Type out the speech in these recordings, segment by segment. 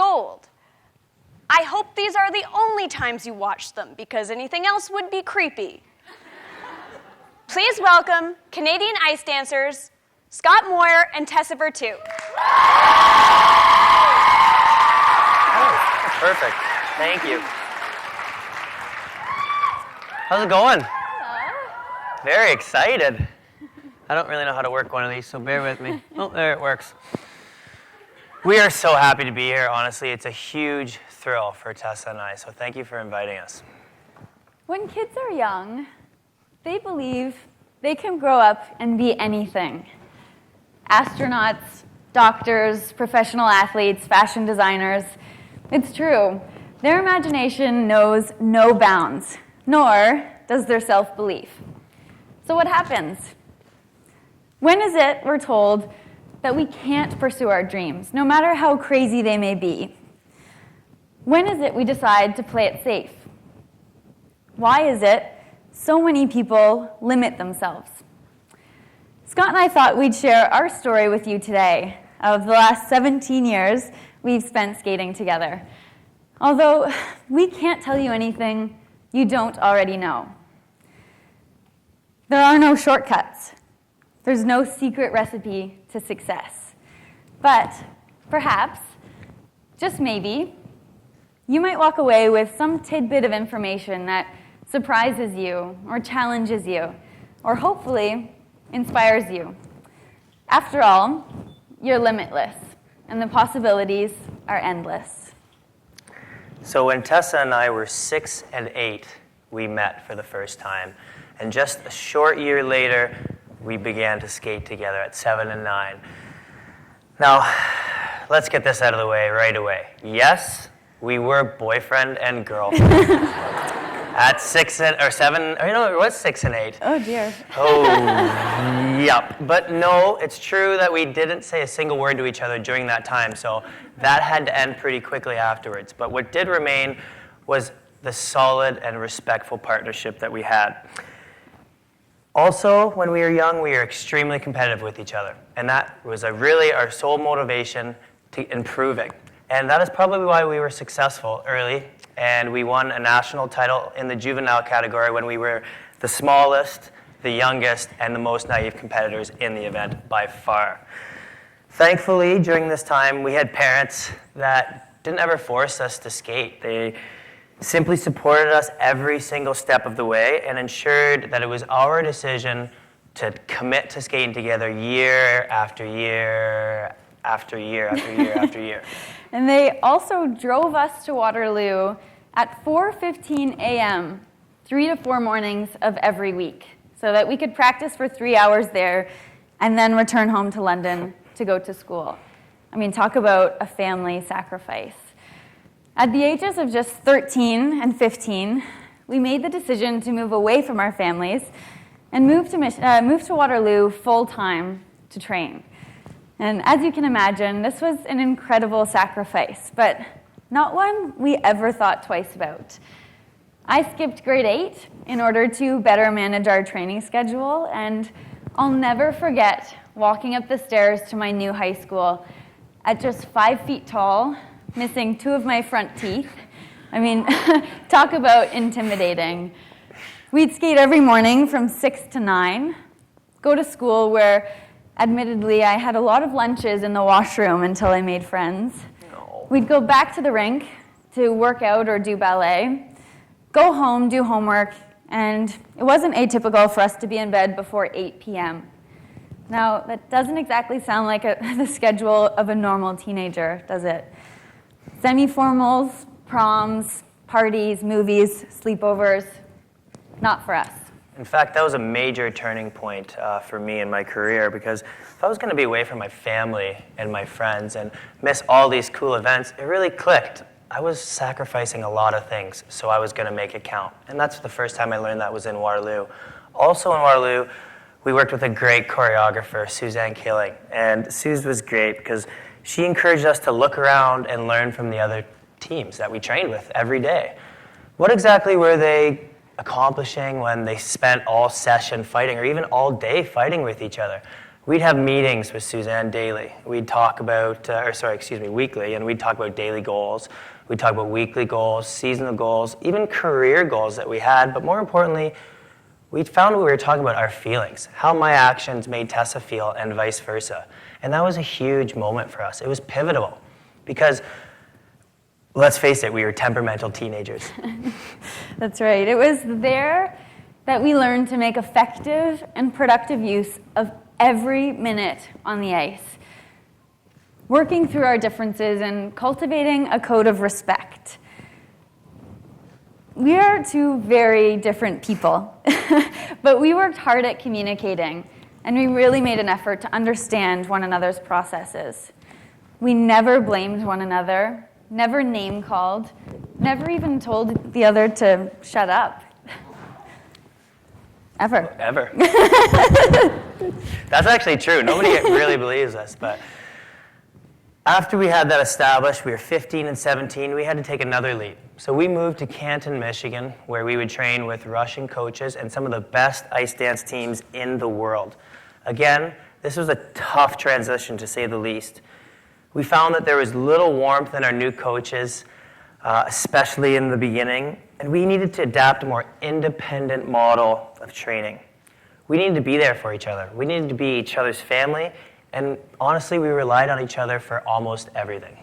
gold. I hope these are the only times you watch them, because anything else would be creepy. Please welcome Canadian ice dancers, Scott Moir and Tessa. Oh, perfect. Thank you. How's it going? Hello. Very excited. I don't really know how to work one of these, so bear with me. Oh, there it works. We are so happy to be here, honestly. It's a huge thrill for Tessa and I, so thank you for inviting us. When kids are young, they believe they can grow up and be anything. Astronauts, doctors, professional athletes, fashion designers. It's true. Their imagination knows no bounds, nor does their self-belief. So what happens? When is it we're told that we can't pursue our dreams, no matter how crazy they may be? When is it we decide to play it safe? Why is it so many people limit themselves? Scott and I thought we'd share our story with you today of the last 17 years we've spent skating together. Although we can't tell you anything you don't already know. There are no shortcuts. There's no secret recipe to success. But perhaps, just maybe, you might walk away with some tidbit of information that surprises you or challenges you or hopefully inspires you. After all, you're limitless and the possibilities are endless. So when Tessa and I were 6 and 8, we met for the first time. And just a short year later, we began to skate together at 7 and 9. Now, let's get this out of the way right away. Yes, we were boyfriend and girlfriend. At 6 or 7, or it was 6 and 8. Oh dear. Oh, yep. But no, it's true that we didn't say a single word to each other during that time, so that had to end pretty quickly afterwards. But what did remain was the solid and respectful partnership that we had. Also, when we were young, we were extremely competitive with each other, and that was really our sole motivation to improving. And that is probably why we were successful early, and we won a national title in the juvenile category when we were the smallest, the youngest, and the most naive competitors in the event by far. Thankfully, during this time, we had parents that didn't ever force us to skate. They simply supported us every single step of the way and ensured that it was our decision to commit to skating together year after year after year after year after year. And they also drove us to Waterloo at 4:15 a.m., 3 to 4 mornings of every week, so that we could practice for 3 hours there and then return home to London to go to school. I mean, talk about a family sacrifice. At the ages of just 13 and 15, we made the decision to move away from our families and move to Waterloo full-time to train. And as you can imagine, this was an incredible sacrifice, but not one we ever thought twice about. I skipped grade 8 in order to better manage our training schedule, and I'll never forget walking up the stairs to my new high school at just 5 feet tall, missing 2 of my front teeth. I mean, talk about intimidating. We'd skate every morning from 6 to 9, go to school where, admittedly, I had a lot of lunches in the washroom until I made friends. No. We'd go back to the rink to work out or do ballet, go home, do homework, and it wasn't atypical for us to be in bed before 8 p.m. Now, that doesn't exactly sound like the schedule of a normal teenager, does it? Semi-formals, proms, parties, movies, sleepovers, not for us. In fact, that was a major turning point for me in my career, because if I was going to be away from my family and my friends and miss all these cool events, it really clicked. I was sacrificing a lot of things, so I was going to make it count. And that's the first time I learned that was in Waterloo. Also in Waterloo, we worked with a great choreographer, Suzanne Killing. And Suze was great because she encouraged us to look around and learn from the other teams that we trained with every day. What exactly were they accomplishing when they spent all session fighting, or even all day fighting with each other? we'd have meetings with Suzanne daily. We'd talk about, weekly, and we'd talk about daily goals. We'd talk about weekly goals, seasonal goals, even career goals that we had, but more importantly, we found we were talking about our feelings, how my actions made Tessa feel and vice versa. And that was a huge moment for us. It was pivotal because, let's face it, we were temperamental teenagers. That's right. It was there that we learned to make effective and productive use of every minute on the ice, working through our differences and cultivating a code of respect. We are two very different people, but we worked hard at communicating, and we really made an effort to understand one another's processes. We never blamed one another, never name-called, never even told the other to shut up. Ever. That's actually true. Nobody really believes us, but after we had that established, we were 15 and 17, we had to take another leap. So we moved to Canton, Michigan, where we would train with Russian coaches and some of the best ice dance teams in the world. Again, this was a tough transition, to say the least. We found that there was little warmth in our new coaches, especially in the beginning, and we needed to adapt a more independent model of training. We needed to be there for each other. We needed to be each other's family, and honestly, we relied on each other for almost everything.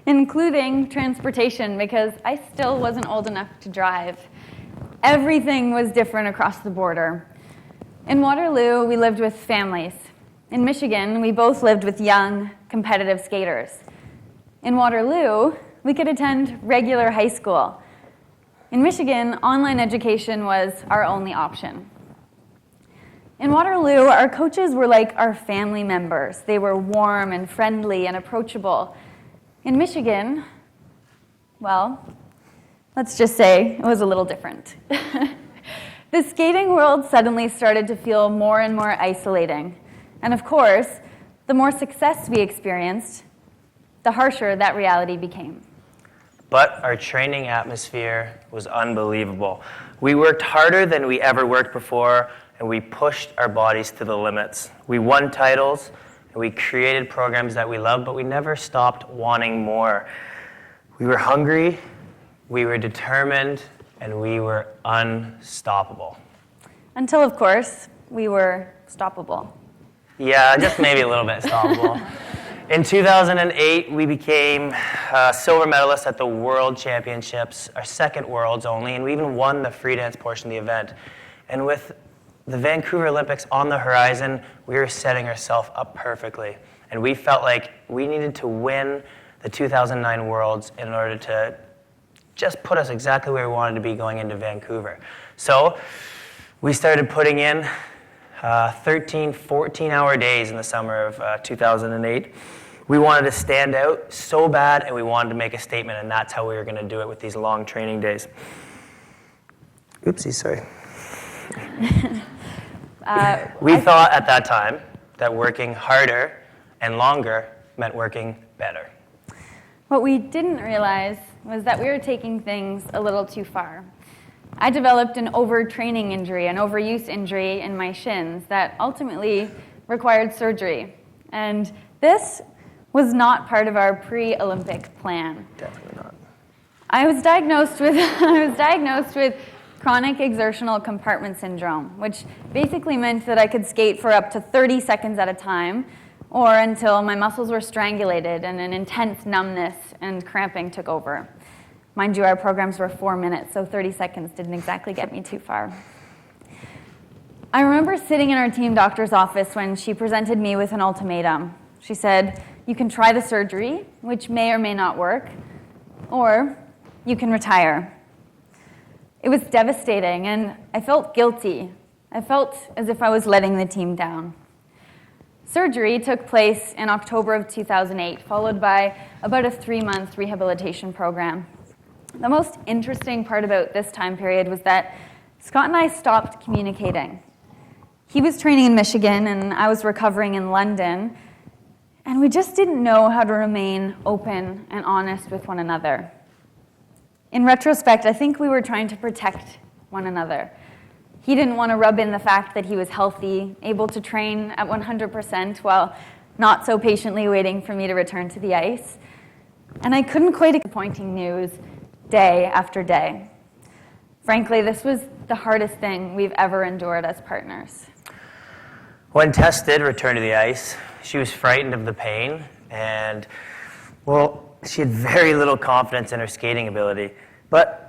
Including transportation, because I still wasn't old enough to drive. Everything was different across the border. In Waterloo, we lived with families. In Michigan, we both lived with young, competitive skaters. In Waterloo, we could attend regular high school. In Michigan, online education was our only option. In Waterloo, our coaches were like our family members. They were warm and friendly and approachable. In Michigan, well, let's just say it was a little different. The skating world suddenly started to feel more and more isolating. And of course, the more success we experienced, the harsher that reality became. But our training atmosphere was unbelievable. We worked harder than we ever worked before, and we pushed our bodies to the limits. We won titles, and we created programs that we loved, but we never stopped wanting more. We were hungry, we were determined, and we were unstoppable. Until, of course, we were stoppable. Yeah, just maybe a little bit stoppable. In 2008, we became silver medalists at the World Championships, our second Worlds only, and we even won the free dance portion of the event. And with the Vancouver Olympics on the horizon, we were setting ourselves up perfectly. And we felt like we needed to win the 2009 Worlds in order to just put us exactly where we wanted to be going into Vancouver. So we started putting in 13, 14-hour days in the summer of 2008. We wanted to stand out so bad, and we wanted to make a statement, and that's how we were going to do it with these long training days. Oopsie, sorry. We thought at that time that working harder and longer meant working better. What we didn't realize was that we were taking things a little too far. I developed an overtraining injury, an overuse injury in my shins that ultimately required surgery. And this was not part of our pre-Olympic plan. Definitely not. I was diagnosed with chronic exertional compartment syndrome, which basically meant that I could skate for up to 30 seconds at a time, or until my muscles were strangulated and an intense numbness and cramping took over. Mind you, our programs were 4 minutes, so 30 seconds didn't exactly get me too far. I remember sitting in our team doctor's office when she presented me with an ultimatum. She said, "You can try the surgery, which may or may not work, or you can retire." It was devastating, and I felt guilty. I felt as if I was letting the team down. Surgery took place in October of 2008, followed by about a 3-month rehabilitation program. The most interesting part about this time period was that Scott and I stopped communicating. He was training in Michigan, and I was recovering in London, and we just didn't know how to remain open and honest with one another. In retrospect, I think we were trying to protect one another. He didn't want to rub in the fact that he was healthy, able to train at 100% while not so patiently waiting for me to return to the ice. And I couldn't quite accept disappointing news day after day. Frankly, this was the hardest thing we've ever endured as partners. When Tess did return to the ice, she was frightened of the pain, and, well, she had very little confidence in her skating ability. But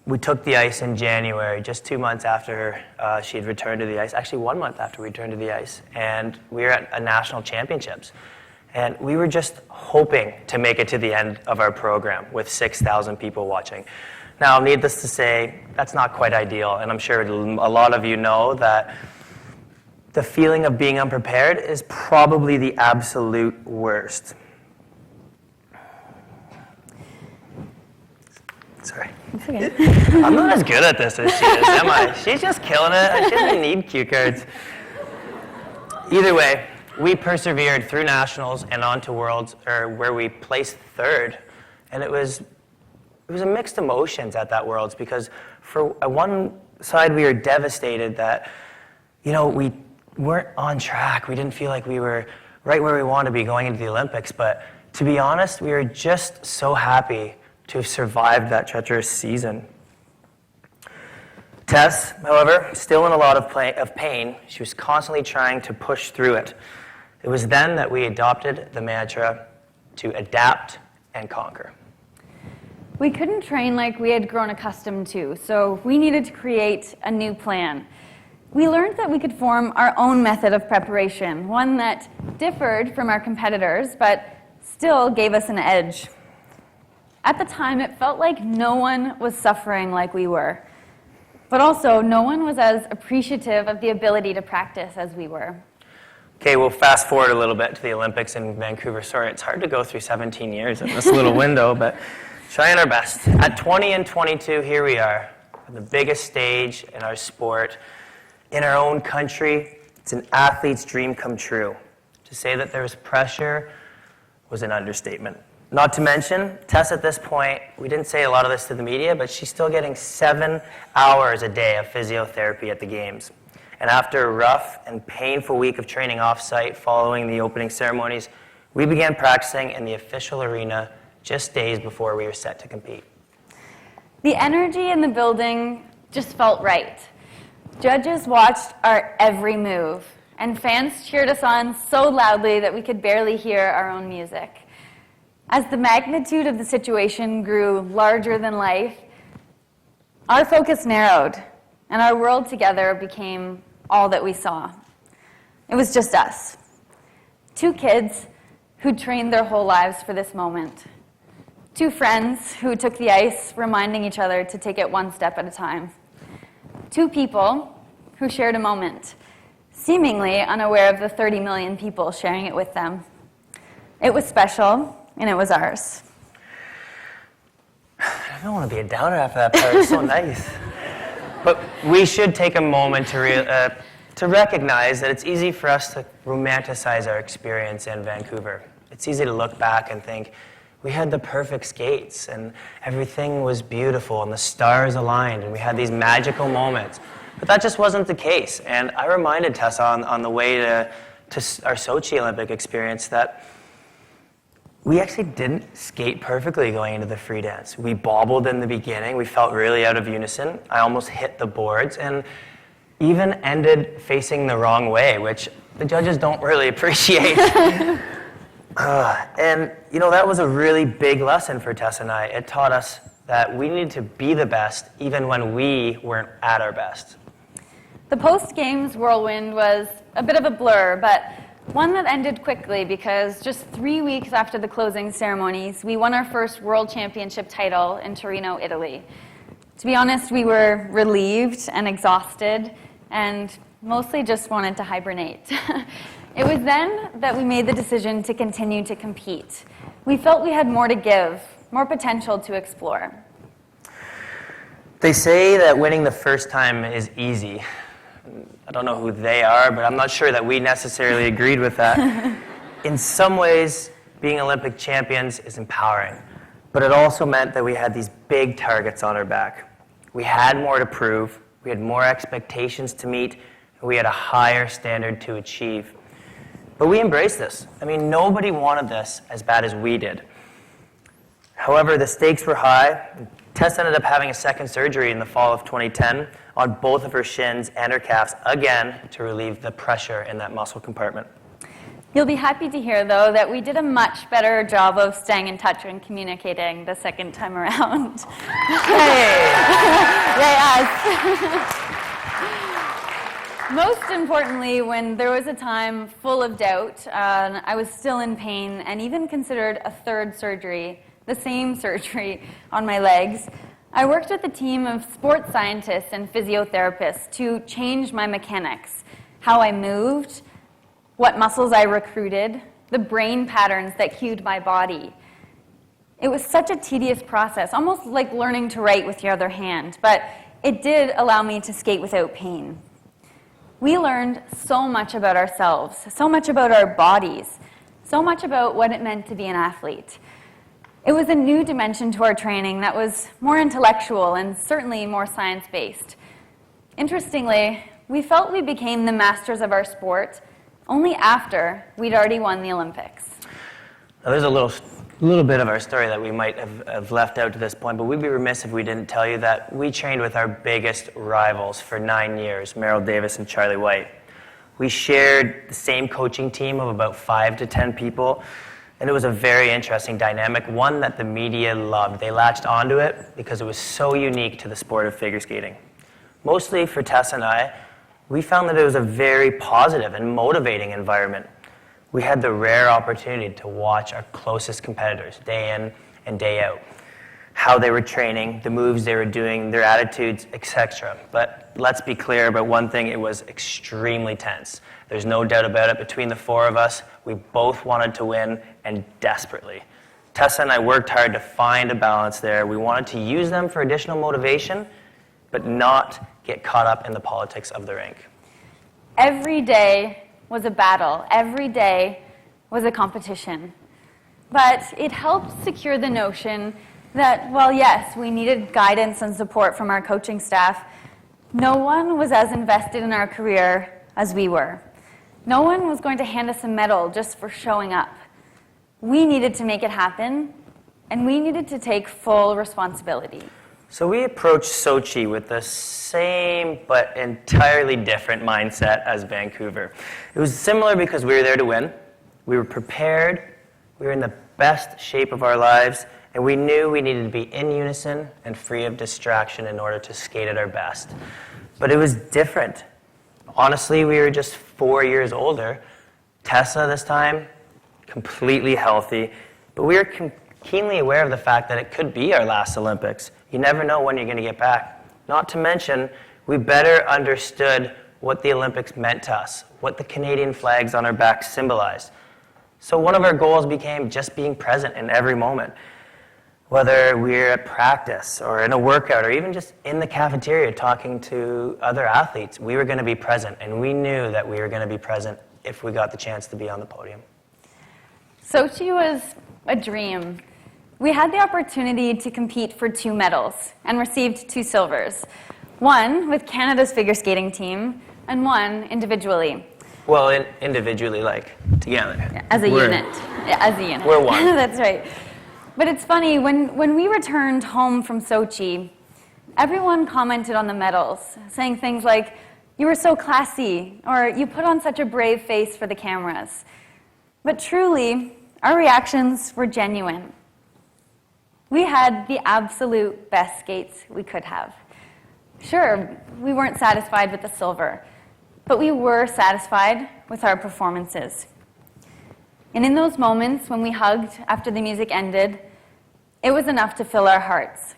we took the ice in January, just 2 months after she had returned to the ice, actually 1 month after we returned to the ice, and we were at a national championships. And we were just hoping to make it to the end of our program with 6,000 people watching. Now, needless to say, that's not quite ideal, and I'm sure a lot of you know that the feeling of being unprepared is probably the absolute worst. Sorry. It's okay. I'm not as good at this as she is, am I? She's just killing it. She doesn't need cue cards. Either way, we persevered through nationals and on to Worlds, where we placed third. And it was a mixed emotions at that Worlds, because for one side we were devastated that, we weren't on track. We didn't feel like we were right where we wanted to be going into the Olympics. But to be honest, we were just so happy to have survived that treacherous season. Tess, however, still in a lot of pain, she was constantly trying to push through it. It was then that we adopted the mantra to adapt and conquer. We couldn't train like we had grown accustomed to, so we needed to create a new plan. We learned that we could form our own method of preparation, one that differed from our competitors, but still gave us an edge. At the time, it felt like no one was suffering like we were, but also no one was as appreciative of the ability to practice as we were. Okay, we'll fast forward a little bit to the Olympics in Vancouver. Sorry, it's hard to go through 17 years in this little window, but trying our best. At 20 and 22, here we are, on the biggest stage in our sport, in our own country. It's an athlete's dream come true. To say that there was pressure was an understatement. Not to mention, Tess at this point, we didn't say a lot of this to the media, but she's still getting 7 hours a day of physiotherapy at the games. And after a rough and painful week of training off-site following the opening ceremonies, we began practicing in the official arena just days before we were set to compete. The energy in the building just felt right. Judges watched our every move, and fans cheered us on so loudly that we could barely hear our own music. As the magnitude of the situation grew larger than life, our focus narrowed, and our world together became all that we saw. It was just us. 2 kids who trained their whole lives for this moment. 2 friends who took the ice, reminding each other to take it one step at a time. 2 people who shared a moment, seemingly unaware of the 30 million people sharing it with them. It was special, and it was ours. I don't want to be a downer after that part. It's so nice. But we should take a moment to recognize that it's easy for us to romanticize our experience in Vancouver. It's easy to look back and think, we had the perfect skates, and everything was beautiful, and the stars aligned, and we had these magical moments. But that just wasn't the case. And I reminded Tessa on the way to our Sochi Olympic experience that we actually didn't skate perfectly going into the free dance. We bobbled in the beginning. We felt really out of unison. I almost hit the boards and even ended facing the wrong way, which the judges don't really appreciate. And, that was a really big lesson for Tessa and I. It taught us that we needed to be the best even when we weren't at our best. The post-games whirlwind was a bit of a blur, but one that ended quickly because just 3 weeks after the closing ceremonies, we won our first World Championship title in Torino, Italy. To be honest, we were relieved and exhausted and mostly just wanted to hibernate. It was then that we made the decision to continue to compete. We felt we had more to give, more potential to explore. They say that winning the first time is easy. I don't know who they are, but I'm not sure that we necessarily agreed with that. In some ways, being Olympic champions is empowering, but it also meant that we had these big targets on our back. We had more to prove, we had more expectations to meet, and we had a higher standard to achieve. But we embraced this. I mean, nobody wanted this as bad as we did. However, the stakes were high. Tess ended up having a second surgery in the fall of 2010 on both of her shins and her calves, again, to relieve the pressure in that muscle compartment. You'll be happy to hear, though, that we did a much better job of staying in touch and communicating the second time around. Hey! Yes. Most importantly, when there was a time full of doubt, I was still in pain and even considered a third surgery, the same surgery on my legs, I worked with a team of sports scientists and physiotherapists to change my mechanics, how I moved, what muscles I recruited, the brain patterns that cued my body. It was such a tedious process, almost like learning to write with your other hand, but it did allow me to skate without pain. We learned so much about ourselves, so much about our bodies, so much about what it meant to be an athlete. It was a new dimension to our training that was more intellectual and certainly more science-based. Interestingly, we felt we became the masters of our sport only after we'd already won the Olympics. Now, there's a little bit of our story that we might have left out to this point, but we'd be remiss if we didn't tell you that we trained with our biggest rivals for 9 years, Merrill Davis and Charlie White. We shared the same coaching team of about 5 to 10 people, and it was a very interesting dynamic, one that the media loved. They latched onto it because it was so unique to the sport of figure skating. Mostly for Tessa and I, we found that it was a very positive and motivating environment. We had the rare opportunity to watch our closest competitors day in and day out, how they were training, the moves they were doing, their attitudes, etc. But let's be clear about one thing, it was extremely tense. There's no doubt about it. Between the four of us, we both wanted to win, and desperately. Tessa and I worked hard to find a balance there. We wanted to use them for additional motivation, but not get caught up in the politics of the rink. Every day was a battle. Every day was a competition. But it helped secure the notion that, while yes, we needed guidance and support from our coaching staff, no one was as invested in our career as we were. No one was going to hand us a medal just for showing up. We needed to make it happen, and we needed to take full responsibility. So we approached Sochi with the same but entirely different mindset as Vancouver. It was similar because we were there to win. We were prepared. We were in the best shape of our lives, and we knew we needed to be in unison and free of distraction in order to skate at our best. But it was different. Honestly, we were just 4 years older. Tessa this time, completely healthy, but we were keenly aware of the fact that it could be our last Olympics. You never know when you're going to get back. Not to mention, we better understood what the Olympics meant to us, what the Canadian flags on our backs symbolized. So one of our goals became just being present in every moment. Whether we're at practice or in a workout or even just in the cafeteria talking to other athletes, we were going to be present, and we knew that we were going to be present if we got the chance to be on the podium. Sochi was a dream. We had the opportunity to compete for 2 medals and received 2 silvers, one with Canada's figure skating team and one individually. Well, individually, like together. Yeah, as a unit. Yeah, as a unit. We're one. That's right. But it's funny, when we returned home from Sochi, everyone commented on the medals, saying things like, "You were so classy," or "You put on such a brave face for the cameras." But truly, our reactions were genuine. We had the absolute best skates we could have. Sure, we weren't satisfied with the silver, but we were satisfied with our performances. And in those moments when we hugged after the music ended, it was enough to fill our hearts.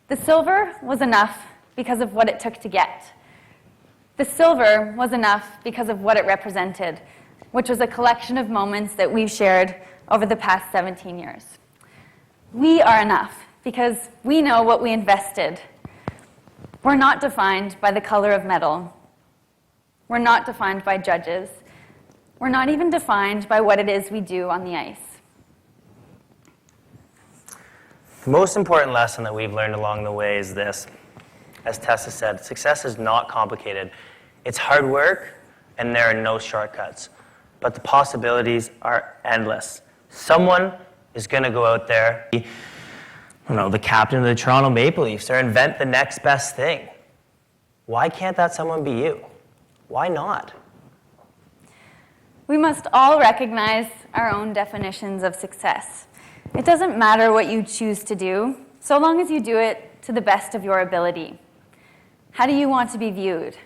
The silver was enough because of what it took to get. The silver was enough because of what it represented, which was a collection of moments that we've shared over the past 17 years. We are enough because we know what we invested. We're not defined by the color of medal. We're not defined by judges. We're not even defined by what it is we do on the ice. The most important lesson that we've learned along the way is this. as Tessa said, success is not complicated. It's hard work, and there are no shortcuts. But the possibilities are endless. Someone is going to go out there, I don't know, the captain of the Toronto Maple Leafs, or invent the next best thing. Why can't that someone be you? Why not? We must all recognize our own definitions of success. It doesn't matter what you choose to do, so long as you do it to the best of your ability. How do you want to be viewed?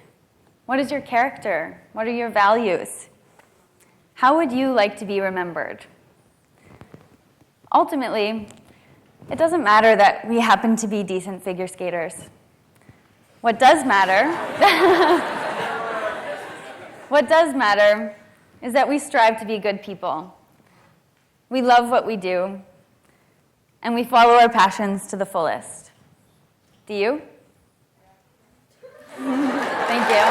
What is your character? What are your values? How would you like to be remembered? Ultimately, it doesn't matter that we happen to be decent figure skaters. What does matter is that we strive to be good people. We love what we do, and we follow our passions to the fullest. Do you? Thank you.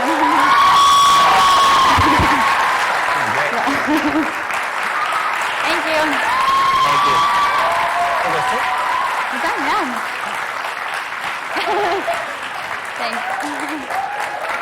Thank you. Thank you. You done? Yeah. Thanks.